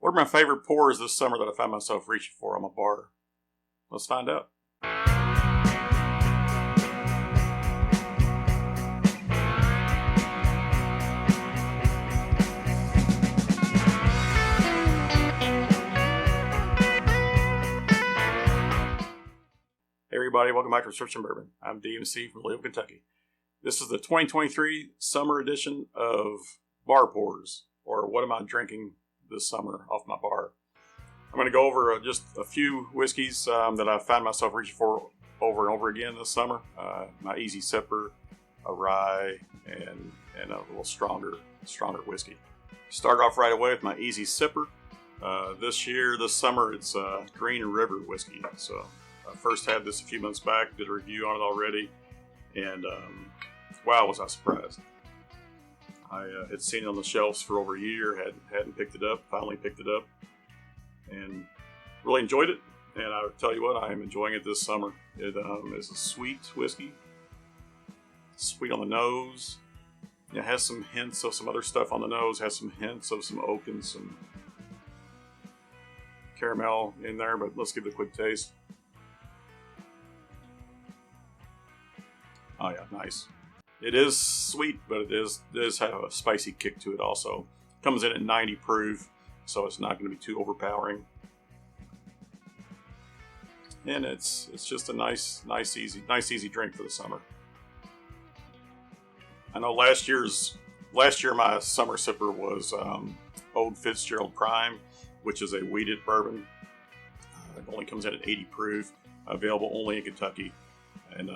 What are my favorite pours this summer that I find myself reaching for on my bar? Let's find out. Hey everybody, welcome back to Research Bourbon. I'm DMC from Louisville, Kentucky. This is the 2023 summer edition of Bar Pours, or what am I drinking this summer off my bar. I'm going to go over just a few whiskeys that I find myself reaching for over and over again this summer. My Easy Sipper, a rye, and a little stronger whiskey. Start off right away with my Easy Sipper. This summer, it's Green River whiskey. So I first had this a few months back, did a review on it already, and wow, was I surprised. I had seen it on the shelves for over a year, hadn't picked it up, finally picked it up, and really enjoyed it. And I would tell you what, I am enjoying it this summer. It is a sweet whiskey, sweet on the nose. It has some hints of some other stuff on the nose, has some hints of some oak and some caramel in there, but let's give it a quick taste. Oh yeah, nice. It is sweet, but it does have a spicy kick to it also. Comes in at 90 proof, so it's not going to be too overpowering. And it's just a nice easy drink for the summer. I know last year my summer sipper was Old Fitzgerald Prime, which is a wheated bourbon. It only comes in at 80 proof, available only in Kentucky, and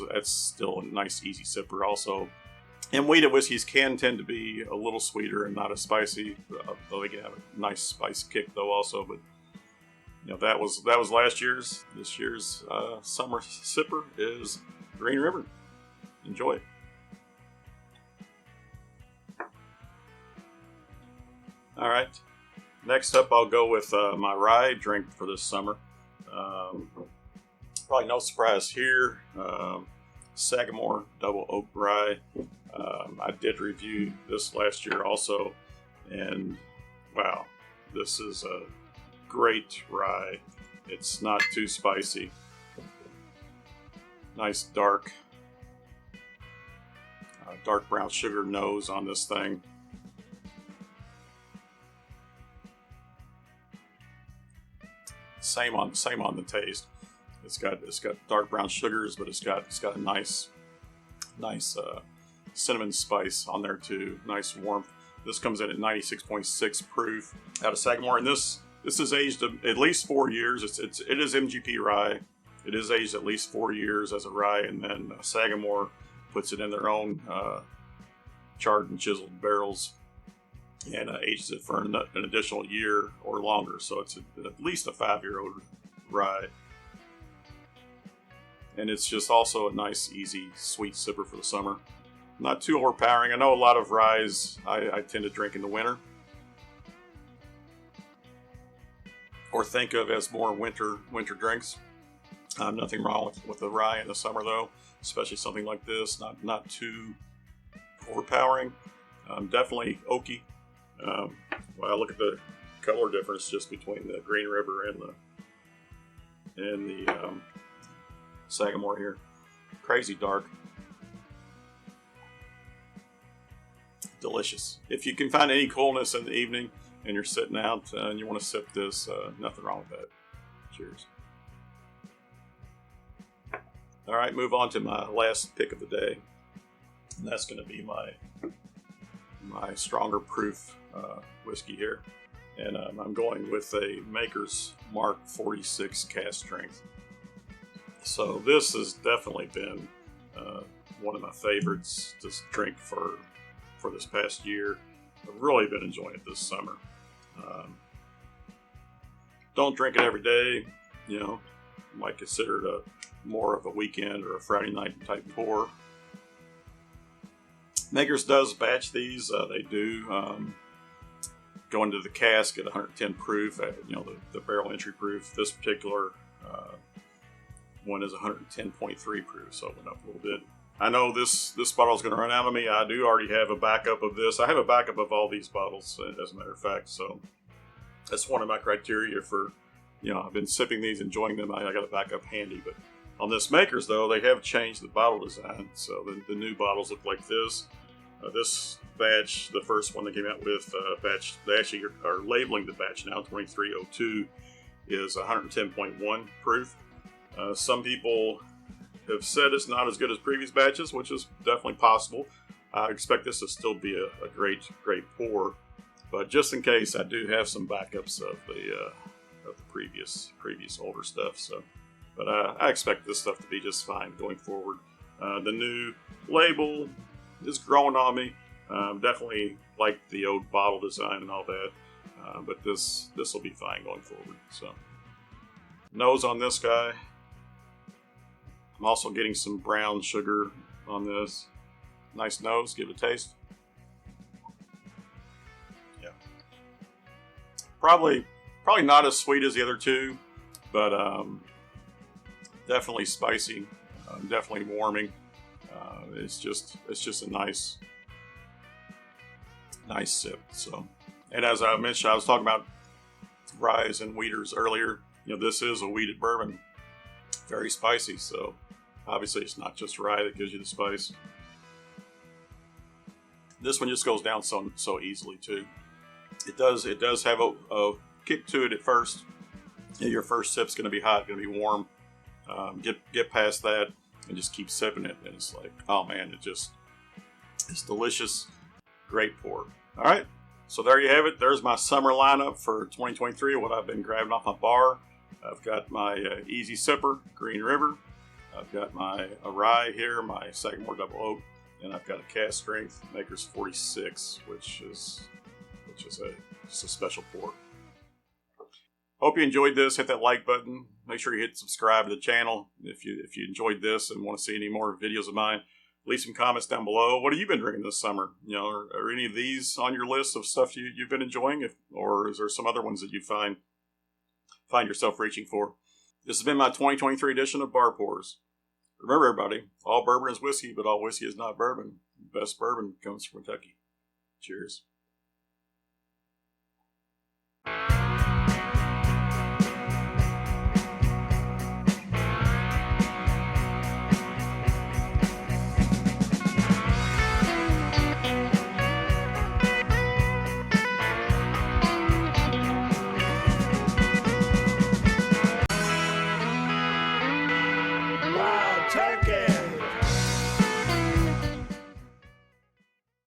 that's still a nice easy sipper also. And wheated whiskeys can tend to be a little sweeter and not as spicy, though they can have a nice spice kick though also. But that was last year's. This year's summer sipper is Green River. Enjoy it. All right. Next up, I'll go with my rye drink for this summer. Probably no surprise here. Sagamore Double Oak Rye. I did review this last year also, and wow, this is a great rye. It's not too spicy. Nice dark brown sugar nose on this thing. Same on the taste. It's got dark brown sugars, but it's got a nice cinnamon spice on there too. Nice warmth. This comes in at 96.6 proof out of Sagamore, and this is aged at least 4 years. It is MGP rye. It is aged at least 4 years as a rye, and then Sagamore puts it in their own charred and chiseled barrels and ages it for an additional year or longer. So it's at least a 5-year-old rye. And it's just also a nice, easy, sweet sipper for the summer. Not too overpowering. I know a lot of ryes I tend to drink in the winter, or think of as more winter drinks. Nothing wrong with the rye in the summer though, especially something like this. Not too overpowering. Definitely oaky. Well, look at the color difference just between the Green River and the Sagamore here. Crazy dark. Delicious. If you can find any coolness in the evening and you're sitting out and you want to sip this, nothing wrong with that. Cheers. All right, move on to my last pick of the day. And that's going to be my stronger proof whiskey here. And I'm going with a Maker's Mark 46 cask strength. So this has definitely been one of my favorites to drink for this past year. I've really been enjoying it this summer. Don't drink it every day. Might consider it more of a weekend or a Friday night type pour. Maker's does batch these. They do go into the cask at 110 proof, the barrel entry proof. This particular one is 110.3 proof, so it went up a little bit. I know this bottle is going to run out of me. I do already have a backup of this. I have a backup of all these bottles, as a matter of fact. So That's one of my criteria for, I've been sipping these, enjoying them. I got a backup handy. But on this Makers, though, they have changed the bottle design. So the new bottles look like this. This batch, the first one they came out with, batch, they actually are labeling the batch now, 2302, is 110.1 proof. Some people have said it's not as good as previous batches, which is definitely possible. I expect this to still be a great pour. But just in case, I do have some backups of the previous older stuff. So, but I expect this stuff to be just fine going forward. The new label is growing on me. Definitely like the old bottle design and all that. But this will be fine going forward. So, nose on this guy. I'm also getting some brown sugar on this. Nice nose. Give it a taste. Probably not as sweet as the other two, but definitely spicy, definitely warming. It's just a nice sip. So, and as I mentioned, I was talking about ryes and wheaters earlier. This is a wheated bourbon, very spicy. So, obviously, it's not just rye that gives you the spice. This one just goes down so easily too. It does have a kick to it at first. Your first sip's going to be hot, going to be warm. Get past that and just keep sipping it, and it's like, oh man, it's delicious. Great pour. All right, so there you have it. There's my summer lineup for 2023. What I've been grabbing off my bar. I've got my Easy Sipper, Green River. I've got my rye here, my Sagamore Double Oak, and I've got a cast strength Makers 46, which is just a special pour. Hope you enjoyed this. Hit that like button. Make sure you hit subscribe to the channel if you enjoyed this and want to see any more videos of mine. Leave some comments down below. What have you been drinking this summer? Are any of these on your list of stuff you've been enjoying, or is there some other ones that you find yourself reaching for? This has been my 2023 edition of Bar Pours. Remember, everybody, all bourbon is whiskey, but all whiskey is not bourbon. The best bourbon comes from Kentucky. Cheers.